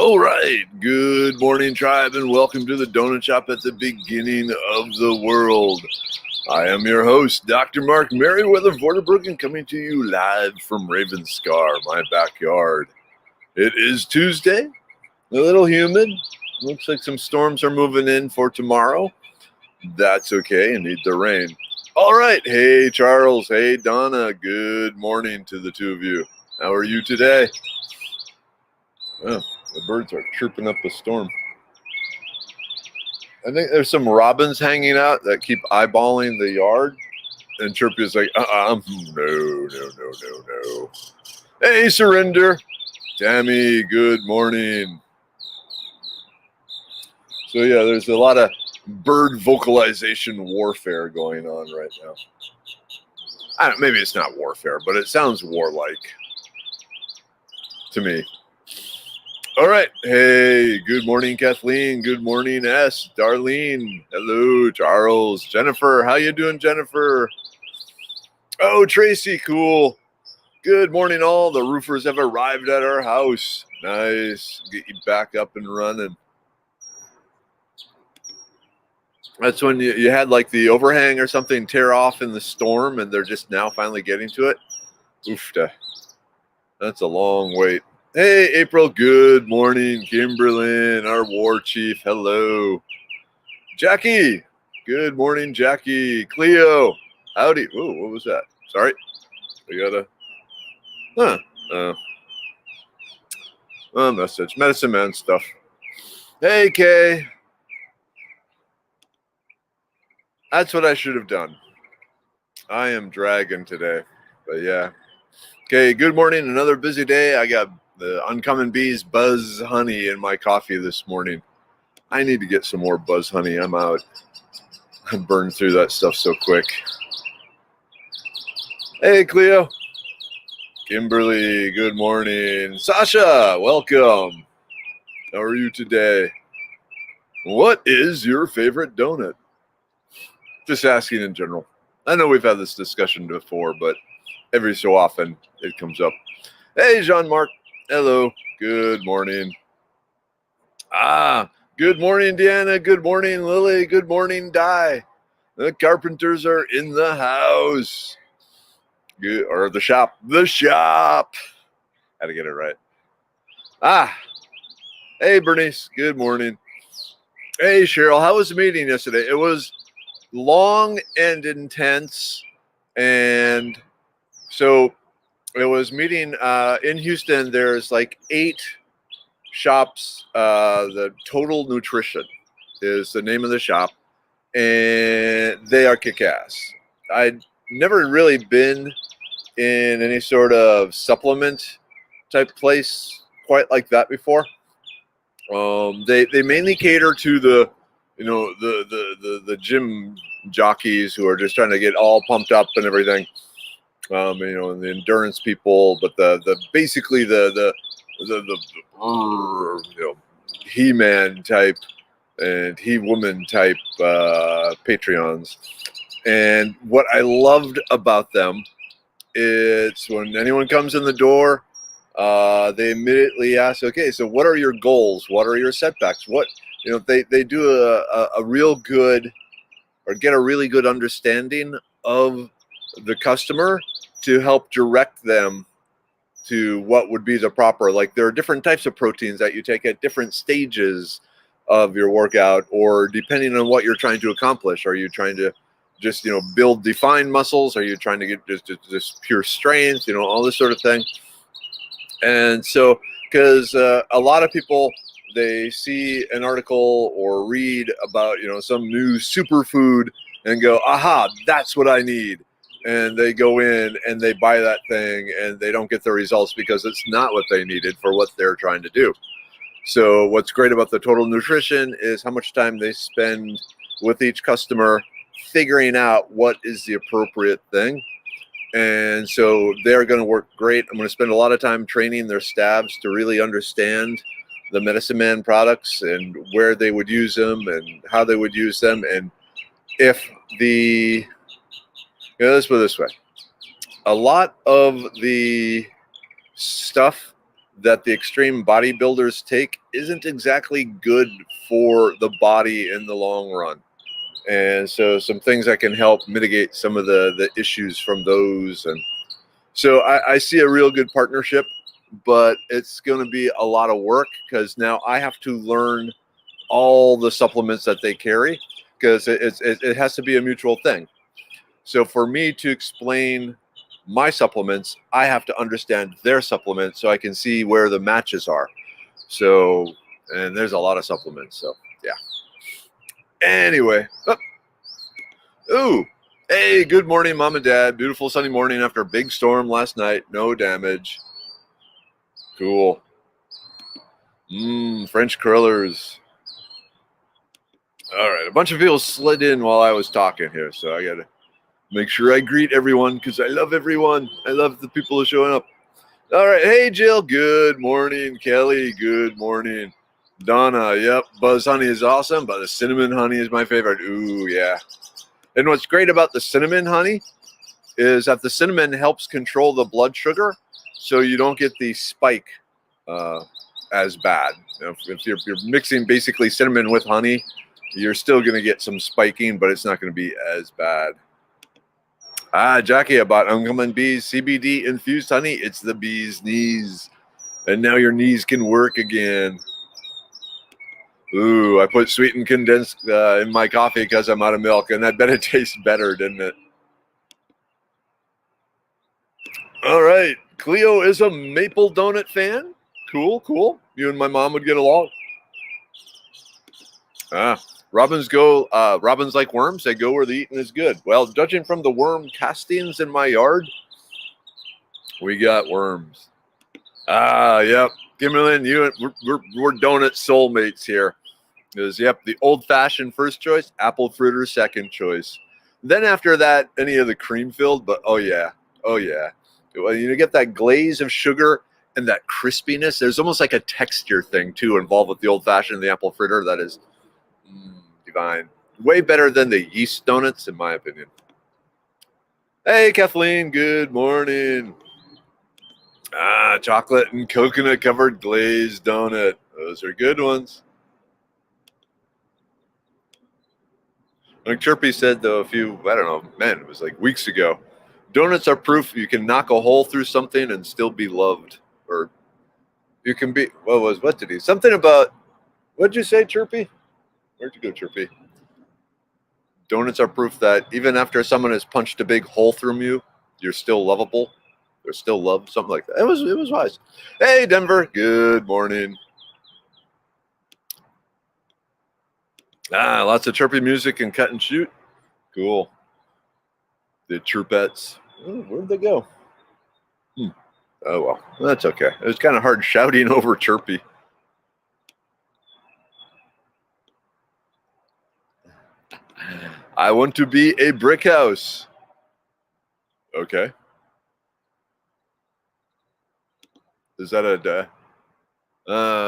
All right. Good morning, tribe, and welcome to the Donut Shop at the beginning of the world. I am your host, Dr. Mark Merriweather Vorderbruggen, coming to you live from Ravenscar, my backyard. It is Tuesday, a little humid. Looks like some storms are moving in for tomorrow. That's okay, I need the rain. All right. Hey, Charles. Hey, Donna. Good morning to the two of you. How are you today? Oh, the birds are chirping up a storm. I think there's some robins hanging out that keep eyeballing the yard. And Chirpy is like, no. Hey, Surrender. Tammy, good morning. So, yeah, there's a lot of bird vocalization warfare going on right now. Maybe it's not warfare, but it sounds warlike to me. All right. Hey, good morning, Kathleen. Good morning, S. Darlene. Hello, Charles. Jennifer. How you doing, Jennifer? Oh, Tracy. Cool. Good morning, all. The roofers have arrived at our house. Nice. Get you back up and running. That's when you had like the overhang or something tear off in the storm, and they're just now finally getting to it. Oofta. That's a long wait. Hey, April, good morning. Kimberlyn, our war chief, hello. Jackie, good morning, Jackie. Cleo, howdy. Ooh, what was that? Sorry. We got a message. Medicine man stuff. Hey, Kay. That's what I should have done. I am dragging today, but yeah. Okay, good morning. Another busy day. I got the Uncommon Bees Buzz Honey in my coffee this morning. I need to get some more Buzz Honey. I'm out. I burned through that stuff so quick. Hey, Cleo. Kimberly, good morning. Sasha, welcome. How are you today? What is your favorite donut? Just asking in general. I know we've had this discussion before, but every so often it comes up. Hey, Jean-Marc. Hello. Good morning. Good morning, Deanna. Good morning, Lily. Good morning, Di. The carpenters are in the house. Good, or the shop. The shop. Had to get it right. Hey, Bernice. Good morning. Hey, Cheryl. How was the meeting yesterday? It was long and intense. And so it was meeting in Houston. There's like 8 shops. The Total Nutrition is the name of the shop, and they are kick-ass. I'd never really been in any sort of supplement type place quite like that before. They mainly cater to the gym jockeys who are just trying to get all pumped up and everything. And the endurance people, but basically the He-Man type and He-Woman type Patreons. And what I loved about them is when anyone comes in the door, they immediately ask, okay, so what are your goals? What are your setbacks? They do a real good, or get a really good understanding of the customer to help direct them to what would be the proper, like there are different types of proteins that you take at different stages of your workout, or depending on what you're trying to accomplish. Are you trying to just, build defined muscles? Are you trying to get just pure strength, all this sort of thing? And so, because a lot of people, they see an article or read about, some new superfood and go, aha, that's what I need. And they go in and they buy that thing and they don't get the results because it's not what they needed for what they're trying to do. So what's great about the Total Nutrition is how much time they spend with each customer figuring out what is the appropriate thing. And so they're going to work great. I'm going to spend a lot of time training their staffs to really understand the Medicine Man products and where they would use them and how they would use them. And if let's put it this way. A lot of the stuff that the extreme bodybuilders take isn't exactly good for the body in the long run. And so some things that can help mitigate some of the issues from those. And so I see a real good partnership, but it's going to be a lot of work because now I have to learn all the supplements that they carry because it has to be a mutual thing. So for me to explain my supplements, I have to understand their supplements so I can see where the matches are. So, and there's a lot of supplements. So, yeah. Anyway. Ooh. Hey, good morning, Mom and Dad. Beautiful sunny morning after a big storm last night. No damage. Cool. French curlers. All right. A bunch of people slid in while I was talking here, so I got to make sure I greet everyone because I love everyone. I love the people who are showing up. All right. Hey, Jill. Good morning. Kelly. Good morning. Donna. Yep. Buzz honey is awesome, but the cinnamon honey is my favorite. Ooh, yeah. And what's great about the cinnamon honey is that the cinnamon helps control the blood sugar so you don't get the spike as bad. If you're mixing basically cinnamon with honey, you're still going to get some spiking, but it's not going to be as bad. Jackie, about Uncommon Bees CBD infused honey. It's the bee's knees. And now your knees can work again. Ooh, I put sweetened condensed in my coffee because I'm out of milk, and I bet it tastes better, didn't it? All right. Cleo is a maple donut fan. Cool, cool. You and my mom would get along. Robins like worms. They go where the eating is good. Well, judging from the worm castings in my yard, we got worms. Yep. Kimberlyn, we're donut soulmates here. Yep, the old-fashioned first choice, apple fritter second choice. Then after that, any of the cream-filled, but oh yeah. Well, you get that glaze of sugar and that crispiness. There's almost like a texture thing, too, involved with the old-fashioned and the apple fritter that is divine. Way better than the yeast donuts, in my opinion. Hey, Kathleen, good morning. Chocolate and coconut-covered glazed donut. Those are good ones. Like Chirpy said, though, it was like weeks ago, donuts are proof you can knock a hole through something and still be loved. Or you can be, what did he, something about, what did you say, Chirpy? Where'd you go, Chirpy? Donuts are proof that even after someone has punched a big hole through you, you're still lovable. They're still loved, something like that. It was wise. Hey, Denver, good morning. Lots of chirpy music and cut and shoot. Cool. The chirpettes. Oh, where'd they go? Oh, well, that's okay. It was kind of hard shouting over Chirpy. I want to be a brick house. Okay. Is that a...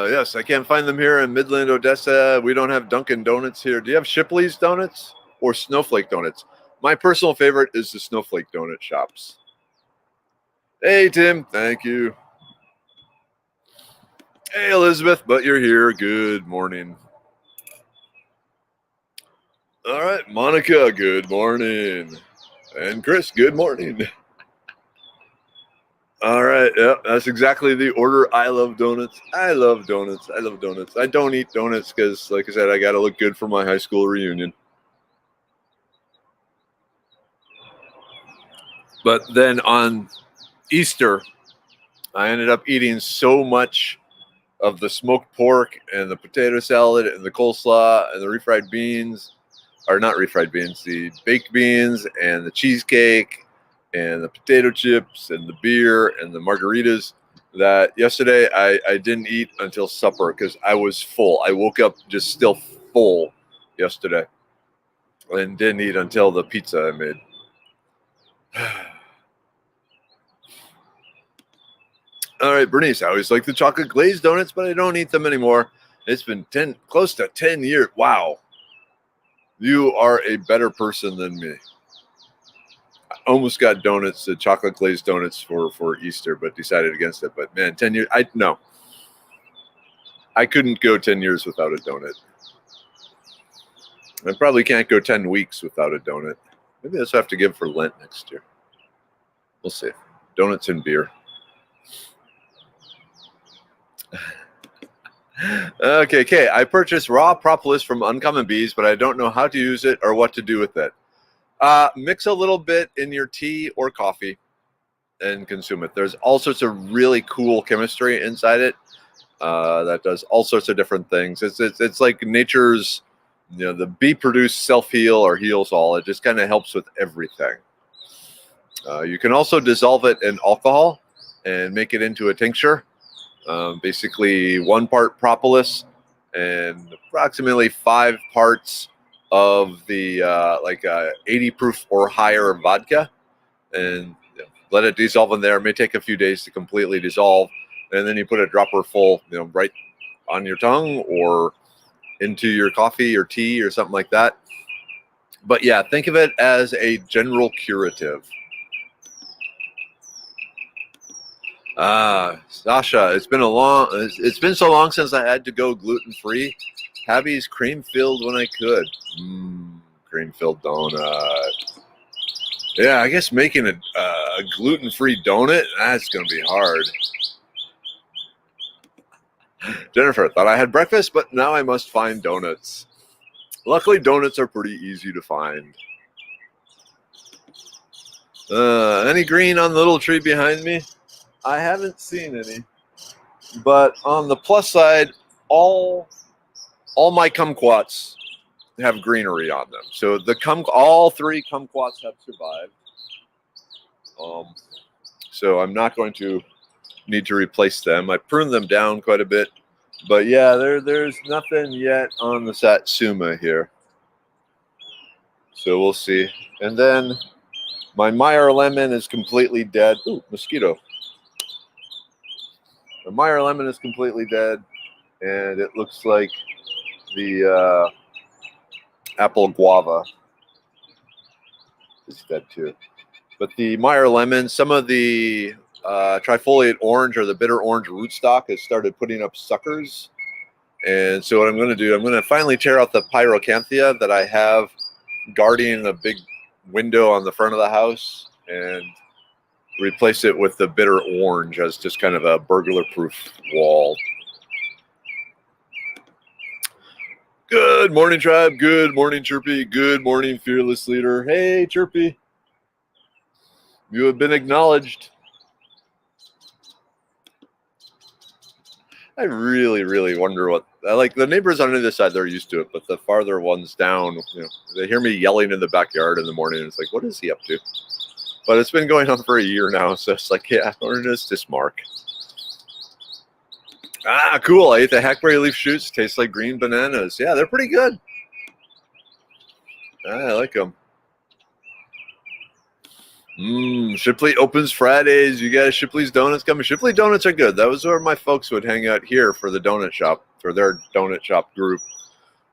yes, I can't find them here in Midland, Odessa. We don't have Dunkin' Donuts here. Do you have Shipley's Donuts or Snowflake Donuts? My personal favorite is the Snowflake Donut shops. Hey, Tim. Thank you. Hey, Elizabeth, but you're here. Good morning. All right, Monica, good morning. And Chris, good morning. All right, yeah, that's exactly the order. I love donuts. I love donuts. I don't eat donuts because, like I said, I got to look good for my high school reunion. But then on Easter, I ended up eating so much of the smoked pork and the potato salad and the coleslaw and the refried beans, or not refried beans, the baked beans and the cheesecake and the potato chips and the beer and the margaritas, that yesterday I didn't eat until supper because I was full. I woke up just still full yesterday and didn't eat until the pizza I made. All right, Bernice, I always like the chocolate glazed donuts, but I don't eat them anymore. It's been close to 10 years. Wow. You are a better person than me. almost got donuts, the chocolate glazed donuts for Easter, but decided against it. But man, 10 years, I couldn't go 10 years without a donut. I probably can't go 10 weeks without a donut. Maybe that's what I have to give for Lent next year. We'll see. Donuts and beer. Okay. I purchased raw propolis from Uncommon Bees, but I don't know how to use it or what to do with it. Mix a little bit in your tea or coffee and consume it. There's all sorts of really cool chemistry inside it that does all sorts of different things. It's like nature's, the bee produced self-heal or heals all. It just kind of helps with everything. You can also dissolve it in alcohol and make it into a tincture. Basically 1 part propolis and approximately 5 parts of the 80 proof or higher vodka, and let it dissolve in there. It may take a few days to completely dissolve, and then you put a dropper full, right on your tongue or into your coffee or tea or something like that. But yeah, think of it as a general curative. Sasha, it's been so long since I had to go gluten-free. Habby's cream-filled when I could. Cream-filled donut. Yeah, I guess making a gluten-free donut, that's going to be hard. Jennifer, thought I had breakfast, but now I must find donuts. Luckily, donuts are pretty easy to find. Any green on the little tree behind me? I haven't seen any, but on the plus side, all my kumquats have greenery on them. So all 3 kumquats have survived. So I'm not going to need to replace them. I pruned them down quite a bit, but yeah, there's nothing yet on the Satsuma here. So we'll see. And then my Meyer lemon is completely dead. Ooh, mosquito. The Meyer lemon is completely dead, and it looks like the apple guava is dead too. But the Meyer lemon, some of the trifoliate orange or the bitter orange rootstock has started putting up suckers. And so what I'm going to do, I'm going to finally tear out the pyrocanthia that I have guarding a big window on the front of the house and replace it with the bitter orange as just kind of a burglar-proof wall. Good morning, tribe. Good morning, Chirpy. Good morning, fearless leader. Hey, Chirpy. You have been acknowledged. I really, really wonder what, like the neighbors on either side, they're used to it, but the farther ones down, they hear me yelling in the backyard in the morning. And it's like, what is he up to? But it's been going on for a year now, so it's like, yeah, or it's just Mark. Cool. I ate the hackberry leaf shoots. Taste like green bananas. Yeah, they're pretty good. I like them. Shipley opens Fridays. You guys, Shipley's Donuts coming. Shipley Donuts are good. That was where my folks would hang out here for the donut shop, for their donut shop group.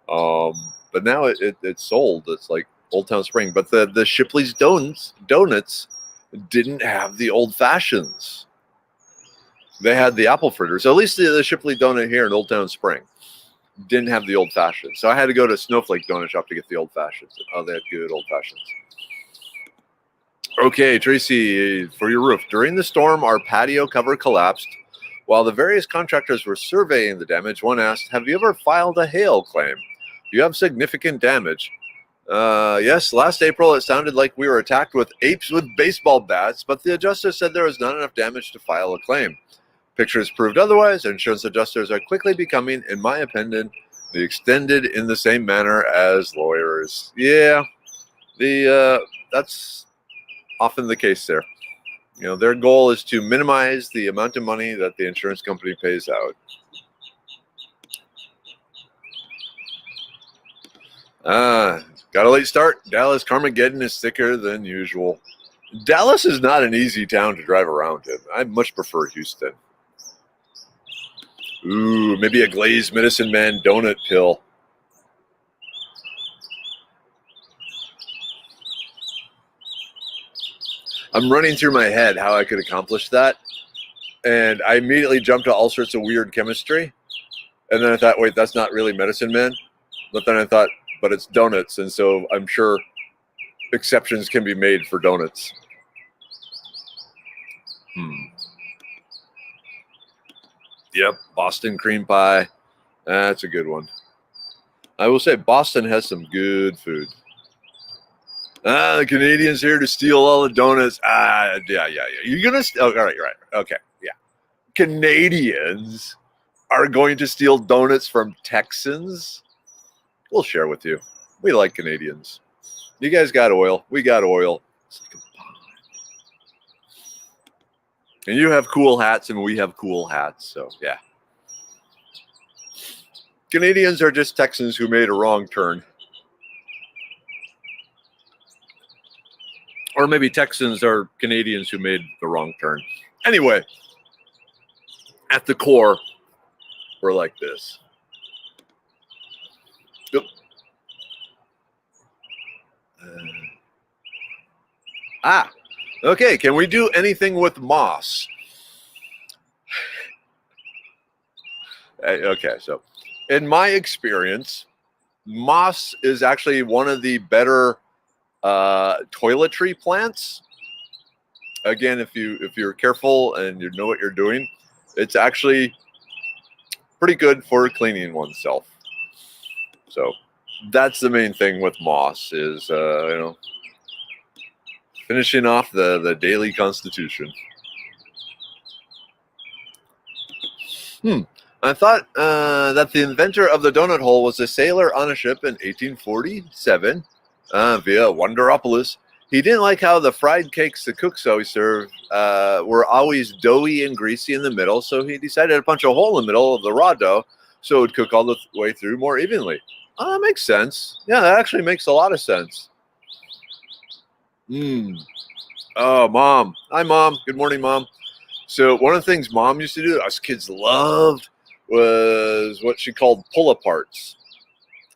But now it's sold. It's like Old Town Spring. But the Shipley's Donuts didn't have the old fashions. They had the apple fritters. So at least the Shipley donut here in Old Town Spring didn't have the old fashions. So I had to go to Snowflake Donut Shop to get the old fashions. Oh, they had good old fashions. Okay, Tracy, for your roof. During the storm, our patio cover collapsed. While the various contractors were surveying the damage, one asked, have you ever filed a hail claim? Do you have significant damage? Yes, last April it sounded like we were attacked with apes with baseball bats, but the adjuster said there was not enough damage to file a claim. Pictures proved otherwise. Insurance adjusters are quickly becoming, in my opinion, the extended in the same manner as lawyers. Yeah, that's often the case there. Their goal is to minimize the amount of money that the insurance company pays out. Got a late start. Dallas Carmageddon is thicker than usual. Dallas is not an easy town to drive around in. I much prefer Houston. Ooh, maybe a glazed medicine man donut pill. I'm running through my head how I could accomplish that. And I immediately jumped to all sorts of weird chemistry. And then I thought, wait, that's not really medicine man. But then I thought, but it's donuts. And so I'm sure exceptions can be made for donuts. Yep, Boston cream pie. That's a good one. I will say Boston has some good food. The Canadians here to steal all the donuts. Yeah. You're going to... all right. Okay, yeah. Canadians are going to steal donuts from Texans? We'll share with you. We like Canadians. You guys got oil. We got oil. And you have cool hats and we have cool hats. So, yeah. Canadians are just Texans who made a wrong turn. Or maybe Texans are Canadians who made the wrong turn. Anyway, at the core, we're like this. Yep. Okay. Can we do anything with moss? Okay, so in my experience, moss is actually one of the better toiletry plants. Again, if you're careful and you know what you're doing, it's actually pretty good for cleaning oneself. So that's the main thing with moss is finishing off the daily constitution. I thought that the inventor of the donut hole was a sailor on a ship in 1847 via Wonderopolis. He didn't like how the fried cakes the cooks always served were always doughy and greasy in the middle, so he decided to punch a hole in the middle of the raw dough so it would cook all the way through more evenly. That makes sense. Yeah, that actually makes a lot of sense. Oh, Mom. Hi, Mom. Good morning, Mom. So one of the things Mom used to do, us kids loved, was what she called pull-aparts.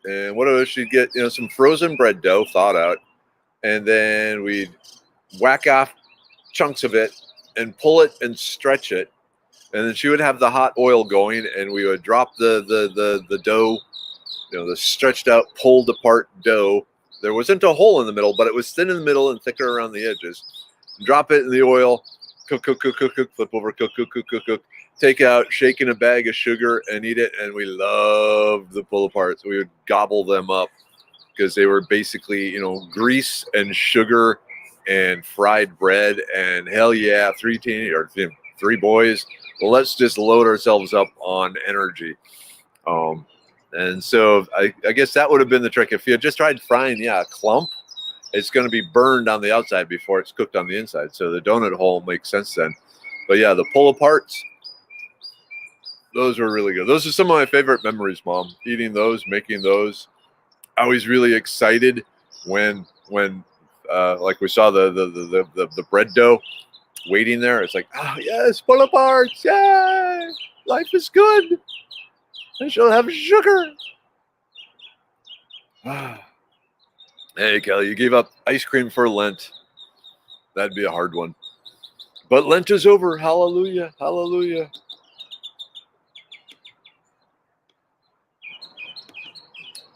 And what was she'd get, some frozen bread dough thawed out, and then we'd whack off chunks of it and pull it and stretch it. And then she would have the hot oil going, and we would drop the dough, the stretched out, pulled apart dough. There wasn't a hole in the middle, but it was thin in the middle and thicker around the edges. Drop it in the oil, cook, flip over, cook. Take out, shake in a bag of sugar and eat it. And we loved the pull aparts. We would gobble them up because they were basically, grease and sugar and fried bread. And hell yeah, three boys. Well, let's just load ourselves up on energy. And so I guess that would have been the trick. If you had just tried frying, a clump, it's going to be burned on the outside before it's cooked on the inside. So the donut hole makes sense then. But yeah, the pull aparts, those were really good. Those are some of my favorite memories, Mom. Eating those, making those. I was really excited when like we saw the bread dough waiting there. It's like, oh yes, pull aparts, yay! Life is good. I shall have sugar. Hey, Kelly, you gave up ice cream for Lent. That'd be a hard one. But Lent is over. Hallelujah. Hallelujah.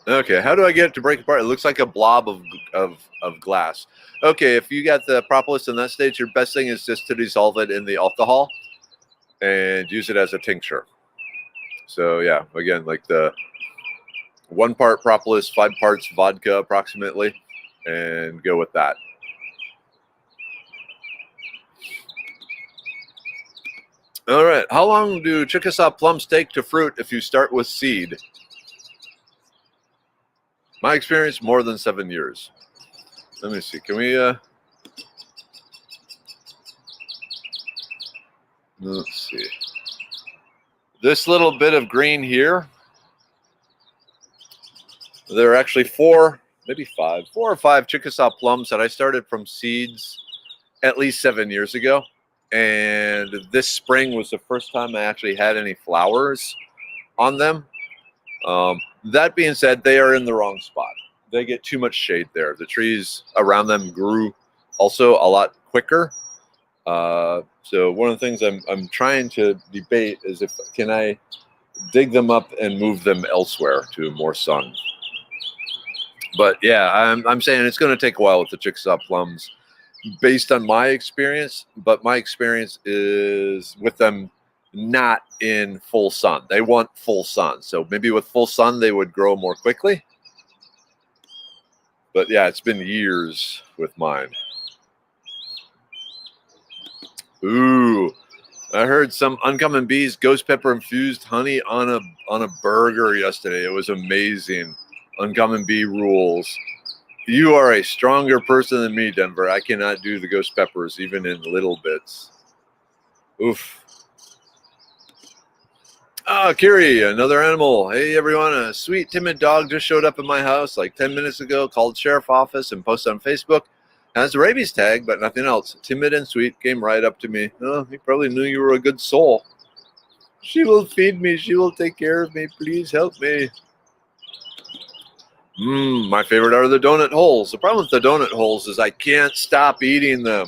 Okay, how do I get it to break apart? It looks like a blob of glass. Okay, if you got the propolis in that stage, your best thing is just to dissolve it in the alcohol and use it as a tincture. So yeah, again, like the 1 part propolis, 5 parts vodka approximately, and go with that. All right, how long do Chickasaw plums take to fruit if you start with seed? My experience, more than 7 years. Let me see, can we, let's see. This little bit of green here, there are actually 4 or 5 Chickasaw plums that I started from seeds at least 7 years ago. And this spring was the first time I actually had any flowers on them. That being said, they are in the wrong spot. They get too much shade there. The trees around them grew also a lot quicker. So one of the things I'm trying to debate is can I dig them up and move them elsewhere to more sun. But yeah, I'm saying it's going to take a while with the Chickasaw plums based on my experience, but my experience is with them not in full sun. They want full sun. So maybe with full sun, they would grow more quickly. But yeah, it's been years with mine. Ooh, I heard some Uncommon Bees ghost pepper infused honey on a burger yesterday. It was amazing. Uncommon Bee rules. You are a stronger person than me, Denver. I cannot do the ghost peppers even in little bits. Oof. Ah, Kiri, another animal. Hey, everyone. A sweet, timid dog just showed up at my house like 10 minutes ago, called sheriff office and posted on Facebook. Has a rabies tag, but nothing else. Timid and sweet, came right up to me. Oh, he probably knew you were a good soul. She will feed me. She will take care of me. Please help me. My favorite are the donut holes. The problem with the donut holes is I can't stop eating them.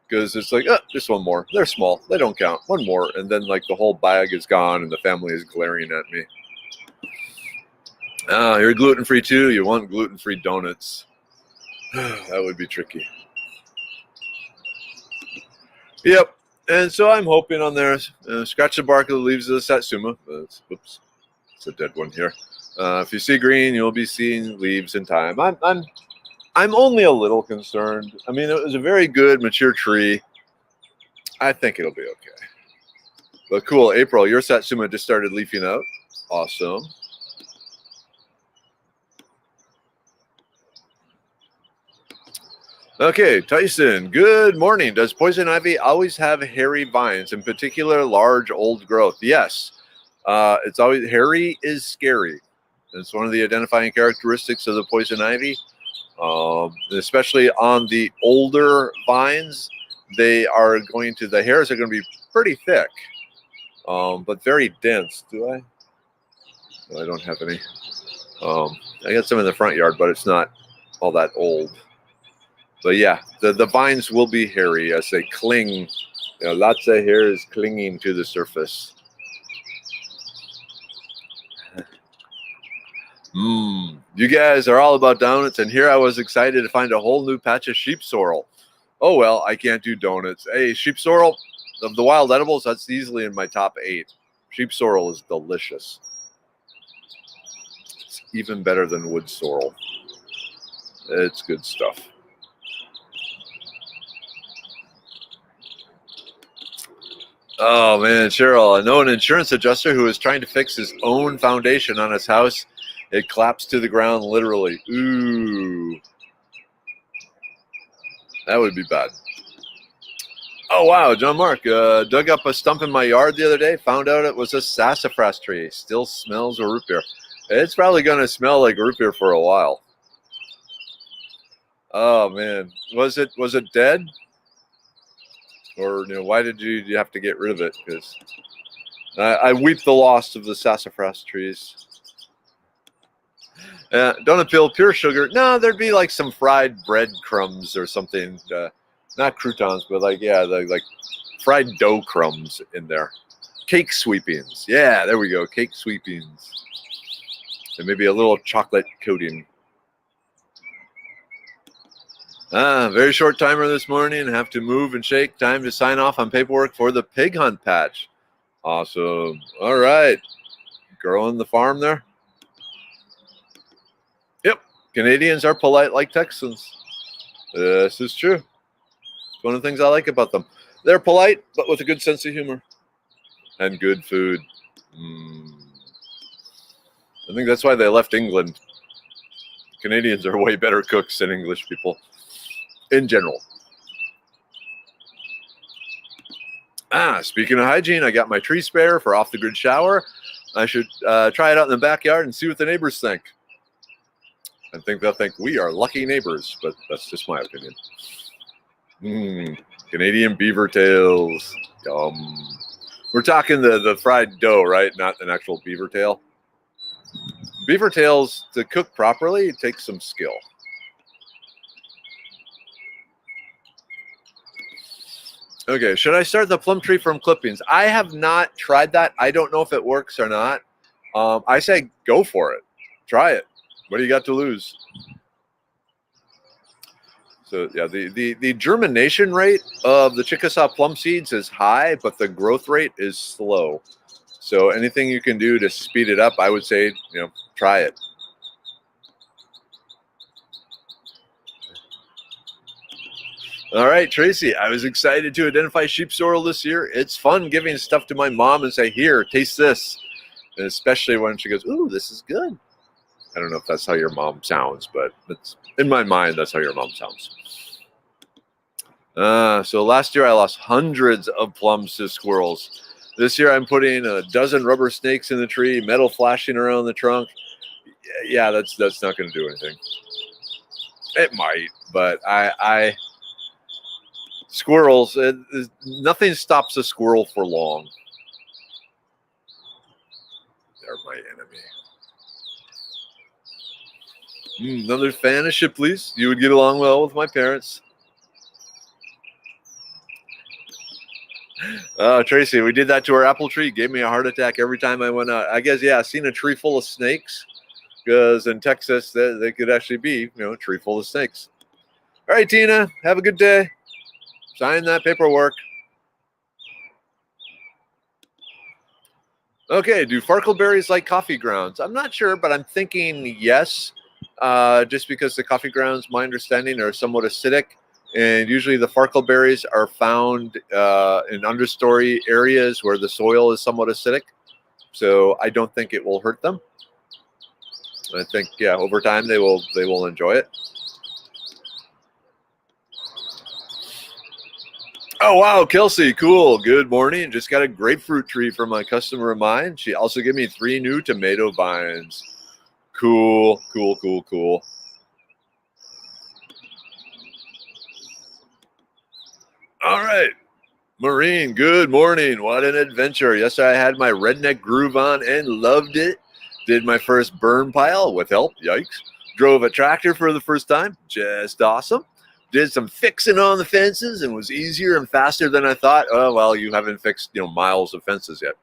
Because it's like, just one more. They're small. They don't count. One more. And then like the whole bag is gone and the family is glaring at me. You're gluten-free too. You want gluten-free donuts. That would be tricky. Yep. And so I'm hoping on there, scratch the bark of the leaves of the satsuma. Oops. It's a dead one here. If you see green, you'll be seeing leaves in time. I'm only a little concerned. I mean, it was a very good, mature tree. I think it'll be okay. But cool, April, your satsuma just started leafing out. Awesome. Okay, Tyson, good morning. Does poison ivy always have hairy vines, in particular large old growth? Yes. It's always hairy is scary. It's one of the identifying characteristics of the poison ivy. Especially on the older vines, the hairs are going to be pretty thick, but very dense. Do I? No, I don't have any. I got some in the front yard, but it's not all that old. But yeah, the vines will be hairy as they cling. Lots of hair is clinging to the surface. You guys are all about donuts, and here I was excited to find a whole new patch of sheep sorrel. Oh well, I can't do donuts. Hey, sheep sorrel, of the wild edibles, that's easily in my top 8. Sheep sorrel is delicious. It's even better than wood sorrel. It's good stuff. Oh man, Cheryl, I know an insurance adjuster who is trying to fix his own foundation on his house. It collapsed to the ground, literally. Ooh. That would be bad. Oh, wow. John Mark dug up a stump in my yard the other day. Found out it was a sassafras tree. Still smells of root beer. It's probably going to smell like root beer for a while. Oh, man. Was it dead? Or why did you have to get rid of it? Because I weep the loss of the sassafras trees. Donut peel, pure sugar. No, there'd be like some fried bread crumbs or something. Not croutons, but like fried dough crumbs in there. Cake sweepings. Yeah, there we go. Cake sweepings. And maybe a little chocolate coating. Very short timer this morning. Have to move and shake. Time to sign off on paperwork for the pig hunt patch. Awesome. All right. Growing the farm there. Yep. Canadians are polite like Texans. This is true. It's one of the things I like about them. They're polite, but with a good sense of humor. And good food. I think that's why they left England. Canadians are way better cooks than English people. In general. Speaking of hygiene, I got my tree sprayer for off-the-grid shower. I should try it out in the backyard and see what the neighbors think. I think they'll think we are lucky neighbors, but that's just my opinion. Canadian beaver tails. Yum. We're talking the fried dough, right? Not an actual beaver tail. Beaver tails, to cook properly, it takes some skill. Okay, should I start the plum tree from clippings? I have not tried that. I don't know if it works or not. I say go for it. Try it. What do you got to lose? So yeah, the germination rate of the Chickasaw plum seeds is high, but the growth rate is slow. So anything you can do to speed it up, I would say, try it. All right, Tracy, I was excited to identify sheep sorrel this year. It's fun giving stuff to my mom and say, here, taste this. And especially when she goes, ooh, this is good. I don't know if that's how your mom sounds, but it's, in my mind, that's how your mom sounds. So last year I lost hundreds of plums to squirrels. This year I'm putting a dozen rubber snakes in the tree, metal flashing around the trunk. Yeah, that's not going to do anything. It might, but squirrels, nothing stops a squirrel for long. They're my enemy. Another fan of Shipley's. You would get along well with my parents. Tracy, we did that to our apple tree. Gave me a heart attack every time I went out. I guess, yeah, I've seen a tree full of snakes, because in Texas, they could actually be, a tree full of snakes. All right, Tina, have a good day. Sign that paperwork. Okay, do farkleberries like coffee grounds? I'm not sure, but I'm thinking yes, just because the coffee grounds, my understanding, are somewhat acidic. And usually the farkleberries are found in understory areas where the soil is somewhat acidic. So I don't think it will hurt them. I think, yeah, over time they will enjoy it. Oh, wow, Kelsey, cool. Good morning. Just got a grapefruit tree from my customer of mine. She also gave me 3 new tomato vines. Cool, cool, cool, cool. All right. Maureen, good morning. What an adventure. Yesterday I had my redneck groove on and loved it. Did my first burn pile with help. Yikes. Drove a tractor for the first time. Just awesome. Did some fixing on the fences and was easier and faster than I thought. Oh, well, you haven't fixed, miles of fences yet.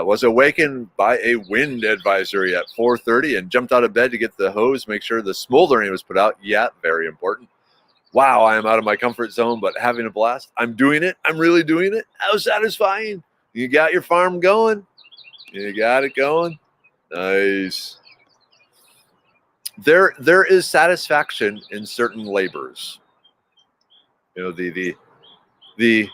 Was awakened by a wind advisory at 4:30 and jumped out of bed to get the hose, make sure the smoldering was put out. Yeah, very important. Wow, I am out of my comfort zone, but having a blast. I'm doing it. I'm really doing it. How satisfying. You got your farm going. You got it going. Nice. There is satisfaction in certain labors. The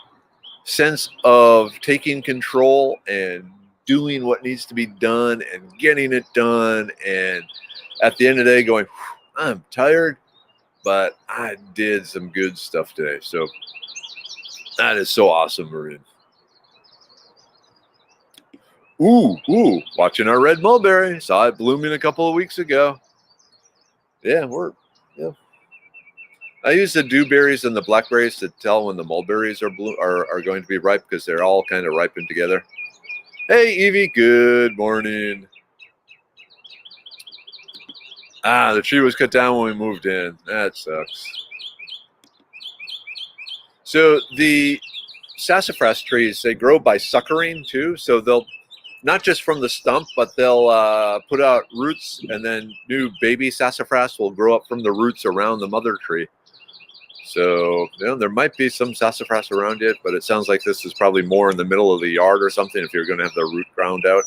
sense of taking control and doing what needs to be done and getting it done. And at the end of the day going, I'm tired, but I did some good stuff today. So that is so awesome, Marin. Ooh, watching our red mulberry. Saw it blooming a couple of weeks ago. Yeah. I use the dewberries and the blackberries to tell when the mulberries are going to be ripe, because they're all kind of ripened together. Hey, Evie, good morning. The tree was cut down when we moved in. That sucks. So the sassafras trees, they grow by suckering too. So they'll, not just from the stump, but they'll put out roots, and then new baby sassafras will grow up from the roots around the mother tree. So there might be some sassafras around it, but it sounds like this is probably more in the middle of the yard or something if you're going to have the root ground out.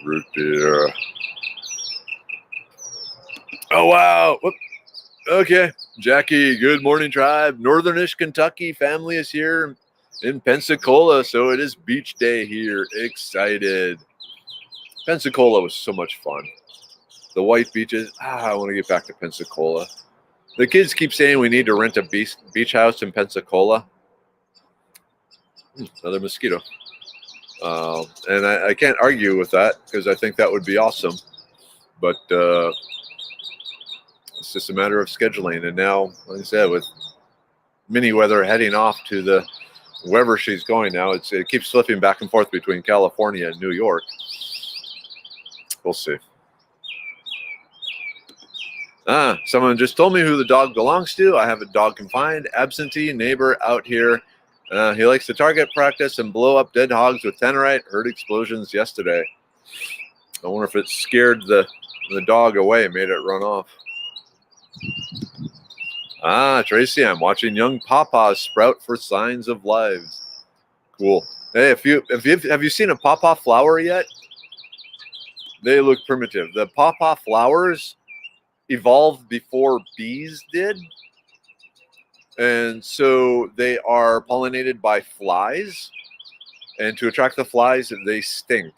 Root beer. Oh, wow. Whoop. Okay. Jackie, good morning, tribe. Northernish Kentucky family is here in Pensacola, so it is beach day here. Excited. Pensacola was so much fun. The white beaches. I want to get back to Pensacola. The kids keep saying we need to rent a beach house in Pensacola. Another mosquito. And I can't argue with that, because I think that would be awesome. But it's just a matter of scheduling. And now, like I said, with mini weather heading off to the wherever she's going now, it keeps flipping back and forth between California and New York. We'll see. Someone just told me who the dog belongs to. I have a dog confined, absentee neighbor out here. He likes to target practice and blow up dead hogs with tannerite. Heard explosions yesterday. I wonder if it scared the dog away, made it run off. Tracy, I'm watching young pawpaws sprout for signs of life. Cool. Hey, have you seen a pawpaw flower yet? They look primitive. The pawpaw flowers evolved before bees did. And so they are pollinated by flies. And to attract the flies, they stink.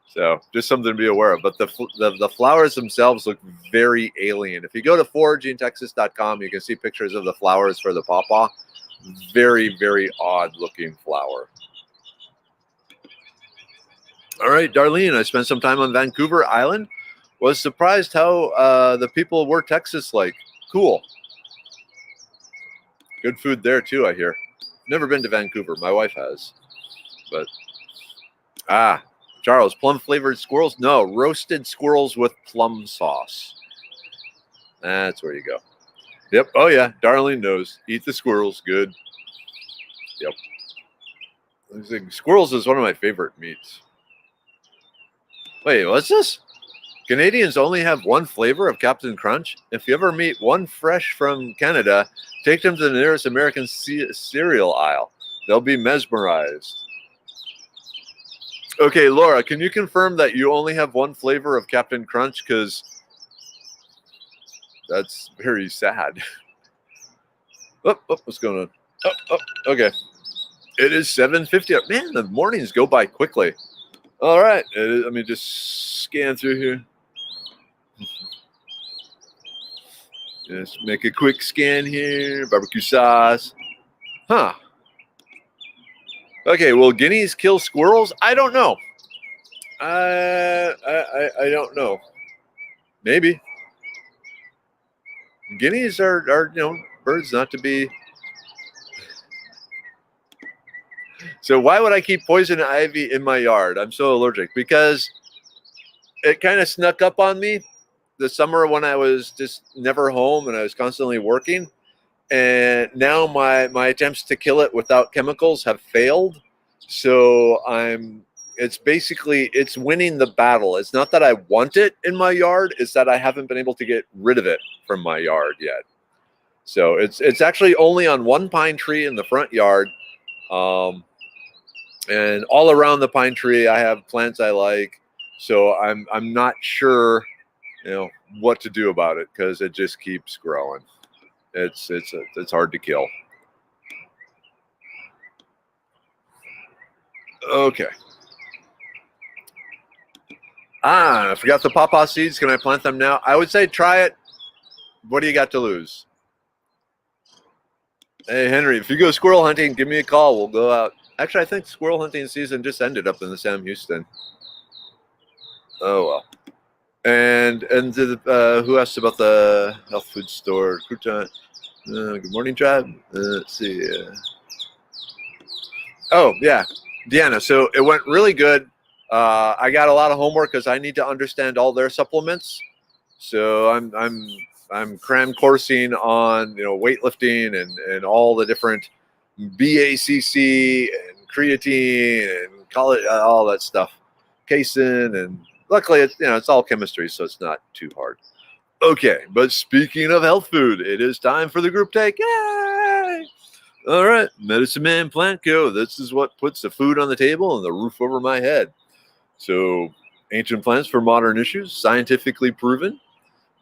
So just something to be aware of. But the flowers themselves look very alien. If you go to forageintexas.com, you can see pictures of the flowers for the pawpaw. Very, very odd looking flower. All right, Darlene, I spent some time on Vancouver Island. Was surprised how the people were Texas-like. Cool. Good food there too, I hear. Never been to Vancouver. My wife has. But Charles, plum-flavored squirrels? No, roasted squirrels with plum sauce. That's where you go. Yep. Oh, yeah. Darlene knows. Eat the squirrels. Good. Yep. Squirrels is one of my favorite meats. Wait, what's this? Canadians only have one flavor of Captain Crunch. If you ever meet one fresh from Canada, take them to the nearest American cereal aisle. They'll be mesmerized. Okay, Laura, can you confirm that you only have one flavor of Captain Crunch? Because that's very sad. What's going on? Okay. It is 7:50. Man, the mornings go by quickly. All right. Let me just scan through here. Just make a quick scan here. Barbecue sauce. Huh. Okay, will guineas kill squirrels? I don't know. I don't know. Maybe. Guineas are birds not to be. So why would I keep poison ivy in my yard? I'm so allergic because it kind of snuck up on me the summer when I was just never home and I was constantly working. And now my attempts to kill it without chemicals have failed. So it's winning the battle. It's not that I want it in my yard. It's that I haven't been able to get rid of it from my yard yet. So it's actually only on one pine tree in the front yard. And all around the pine tree, I have plants I like. So I'm not sure, what to do about it because it just keeps growing. It's hard to kill. Okay. I forgot the pawpaw seeds. Can I plant them now? I would say try it. What do you got to lose? Hey, Henry, if you go squirrel hunting, give me a call. We'll go out. Actually, I think squirrel hunting season just ended up in the Sam Houston. Oh, well. And who asked about the health food store? Good morning, tribe. Let's see. Oh, yeah. Deanna, so it went really good. I got a lot of homework because I need to understand all their supplements. So I'm cram coursing on weightlifting and all the different BACC and creatine and all that stuff, casein, and luckily it's all chemistry, so it's not too hard. Okay, but speaking of health food, it is time for the group take. Yay! All right, Medicine Man Plant Co. This is what puts the food on the table and the roof over my head. So, ancient plants for modern issues, scientifically proven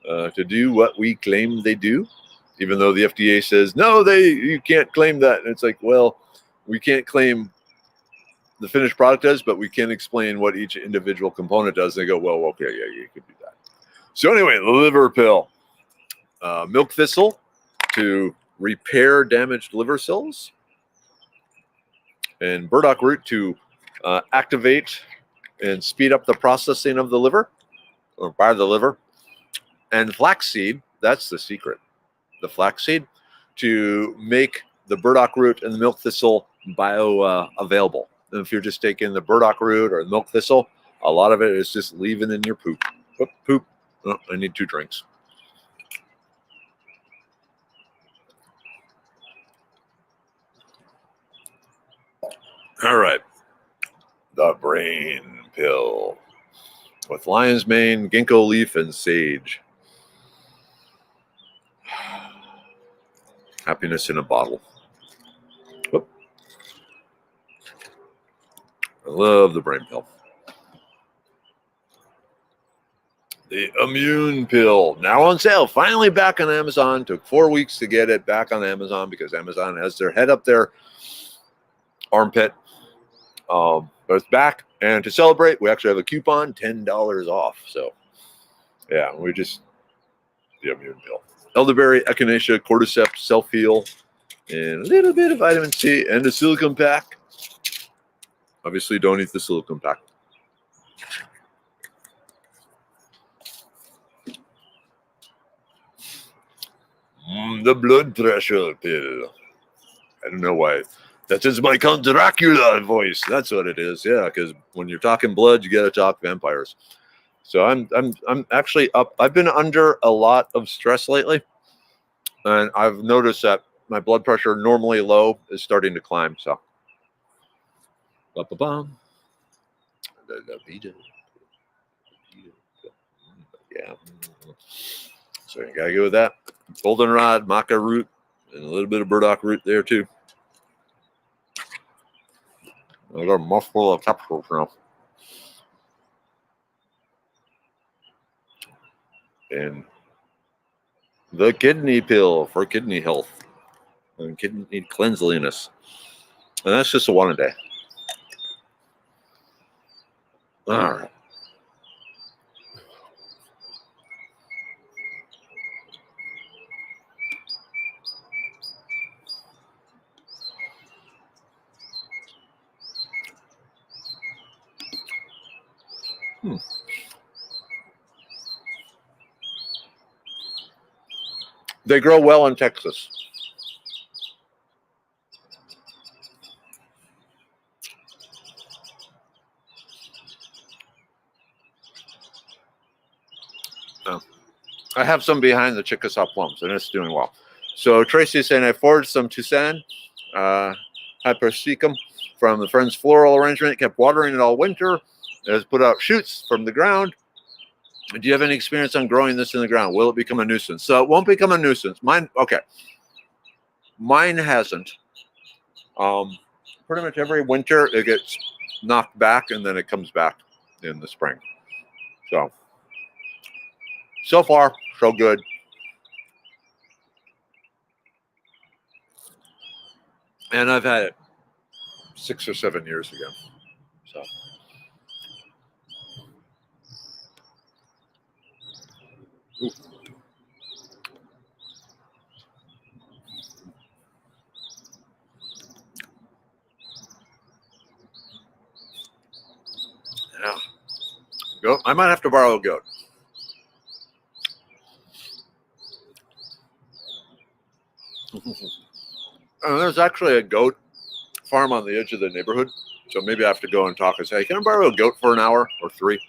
to do what we claim they do, even though the FDA says, no, you can't claim that. And it's like, well, we can't claim the finished product does, but we can explain what each individual component does. And they go, well, okay, yeah, you could do that. So anyway, liver pill, milk thistle to repair damaged liver cells, and burdock root to activate and speed up the processing of the liver, or by the liver, and flaxseed, that's the secret. The flaxseed to make the burdock root and the milk thistle bioavailable. And if you're just taking the burdock root or the milk thistle, a lot of it is just leaving in your poop. Poop. Oh, I need 2 drinks. All right. The brain pill with lion's mane, ginkgo leaf, and sage. Happiness in a bottle. Whoop. I love the brain pill. The immune pill, now on sale, finally back on Amazon. Took 4 weeks to get it back on Amazon because Amazon has their head up their armpit. But it's back, and to celebrate, we actually have a coupon, $10 off. So, yeah, the immune pill. Elderberry, echinacea, cordyceps, self-heal, and a little bit of vitamin C, and a silicone pack. Obviously, don't eat the silicone pack. The blood pressure pill. I don't know why. That is my Count Dracula voice. That's what it is. Yeah, because when you're talking blood, you got to talk vampires. So I'm actually up. I've been under a lot of stress lately, and I've noticed that my blood pressure, normally low, is starting to climb. So, ba-ba-bum. Yeah. So you gotta go with that. Goldenrod, maca root, and a little bit of burdock root there too. I got a mouthful of capsules now. And the kidney pill for kidney health and kidney cleanliness. And that's just a one a day. All right. They grow well in Texas. I have some behind the Chickasaw plums, and it's doing well. So Tracy's saying I foraged some Tucson hypersicum from the Friends floral arrangement. Kept watering it all winter. It has put out shoots from the ground. Do you have any experience on growing this in the ground? Will it become a nuisance? So it won't become a nuisance. Mine hasn't. Pretty much every winter it gets knocked back, and then it comes back in the spring. So far, so good. And I've had it 6 or 7 years ago. So. Ooh. Yeah. Goat. I might have to borrow a goat. There's actually a goat farm on the edge of the neighborhood. So maybe I have to go and talk and say, hey, can I borrow a goat for an hour or 3?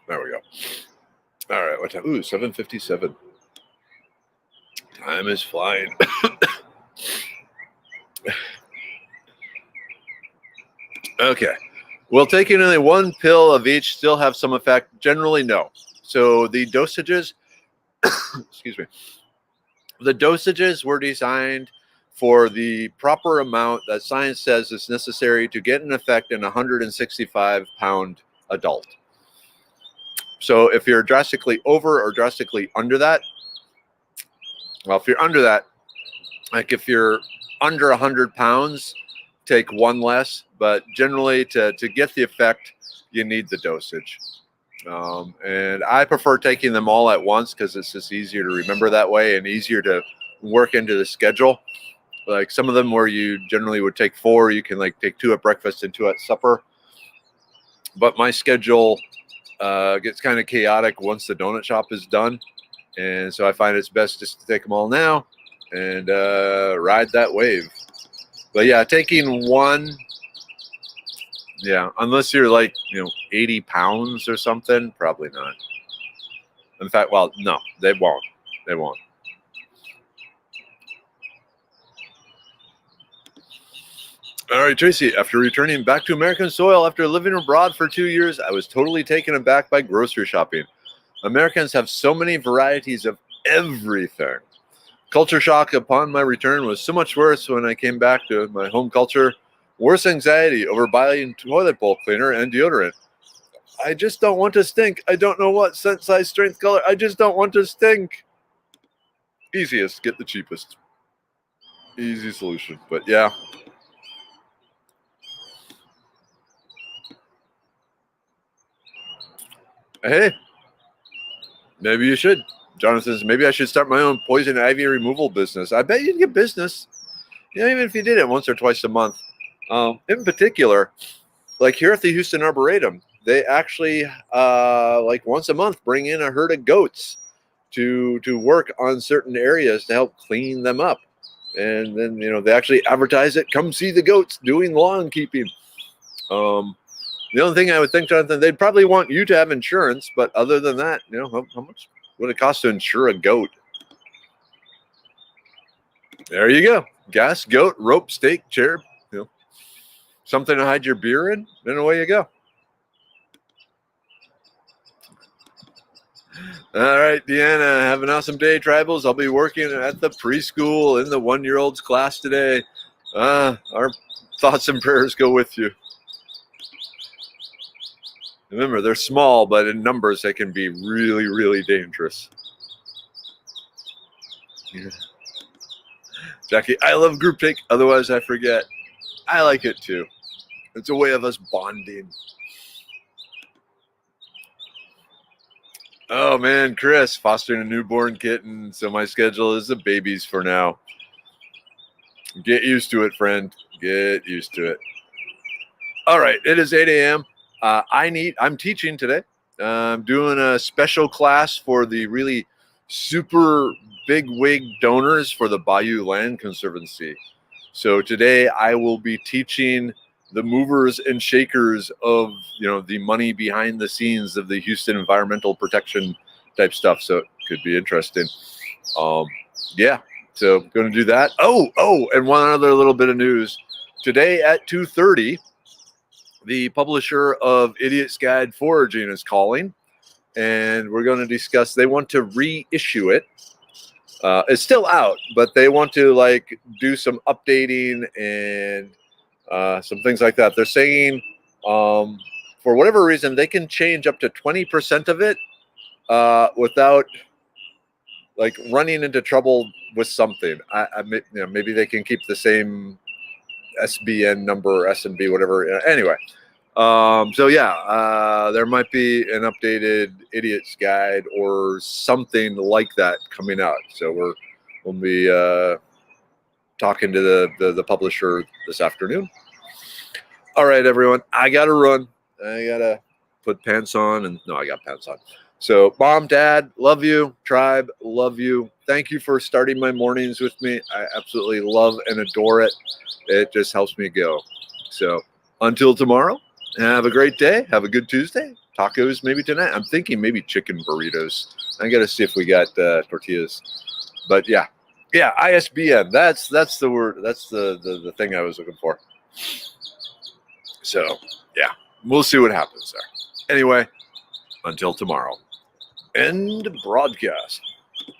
There we go. All right, what time? Ooh, 7:57. Time is flying. Okay. Will taking only one pill of each still have some effect? Generally, no. So the dosages, excuse me, the dosages were designed for the proper amount that science says is necessary to get an effect in a 165-pound adult. So if you're drastically over or drastically under that, well, if you're under that, like if you're under 100 pounds, take one less. But generally, to get the effect, you need the dosage. And I prefer taking them all at once because it's just easier to remember that way and easier to work into the schedule. Like some of them where you generally would take 4, you can like take 2 at breakfast and 2 at supper. But my schedule gets kind of chaotic once the donut shop is done. And so I find it's best just to take them all now and ride that wave. But yeah, taking one, unless you're like, 80 pounds or something, probably not. In fact, well, no, they won't. They won't. All right, Tracy, after returning back to American soil after living abroad for 2 years, I was totally taken aback by grocery shopping. Americans have so many varieties of everything. Culture shock upon my return was so much worse when I came back to my home culture. Worse anxiety over buying toilet bowl cleaner and deodorant. I just don't want to stink. I don't know what scent, size, strength, color. I just don't want to stink. Easiest, get the cheapest. Easy solution. But yeah. Hey, maybe you should. Jonathan says, maybe I should start my own poison ivy removal business. I bet you'd get business. Even if you did it once or twice a month. In particular, like here at the Houston Arboretum, they actually, like once a month, bring in a herd of goats to work on certain areas to help clean them up. And then, they actually advertise it. Come see the goats doing lawn keeping. The only thing I would think, Jonathan, they'd probably want you to have insurance. But other than that, how much would it cost to insure a goat? There you go. Gas, goat, rope, stake, chair, something to hide your beer in, then away you go. All right, Deanna, have an awesome day, Tribals. I'll be working at the preschool in the 1-year-olds class today. Our thoughts and prayers go with you. Remember, they're small, but in numbers, they can be really, really dangerous. Yeah. Jackie, I love group take, otherwise I forget. I like it too. It's a way of us bonding. Oh man, Chris, fostering a newborn kitten, so my schedule is the babies for now. Get used to it, friend. Get used to it. All right, it is 8 a.m. I'm teaching today. I'm doing a special class for the really super big wig donors for the Bayou Land Conservancy. So today I will be teaching the movers and shakers of, the money behind the scenes of the Houston environmental protection type stuff. So it could be interesting. Yeah, so going to do that. Oh, and one other little bit of news. Today at 2:30, the publisher of Idiot's Guide Foraging is calling, and we're going to discuss, they want to reissue it. It's still out, but they want to do some updating and some things like that. They're saying for whatever reason, they can change up to 20% of it without running into trouble with something. Maybe they can keep the same SBN number, SNB, whatever. Anyway, so yeah, there might be an updated Idiot's Guide or something like that coming out. So we'll be talking to the publisher this afternoon. All right, everyone, I gotta run. I gotta put pants on, and no, I got pants on. So, Mom, Dad, love you. Tribe, love you. Thank you for starting my mornings with me. I absolutely love and adore it. It just helps me go. So, until tomorrow, have a great day. Have a good Tuesday. Tacos maybe tonight. I'm thinking maybe chicken burritos. I got to see if we got tortillas. But yeah, ISBN. That's the word. That's the thing I was looking for. So yeah, we'll see what happens there. Anyway, until tomorrow. End broadcast.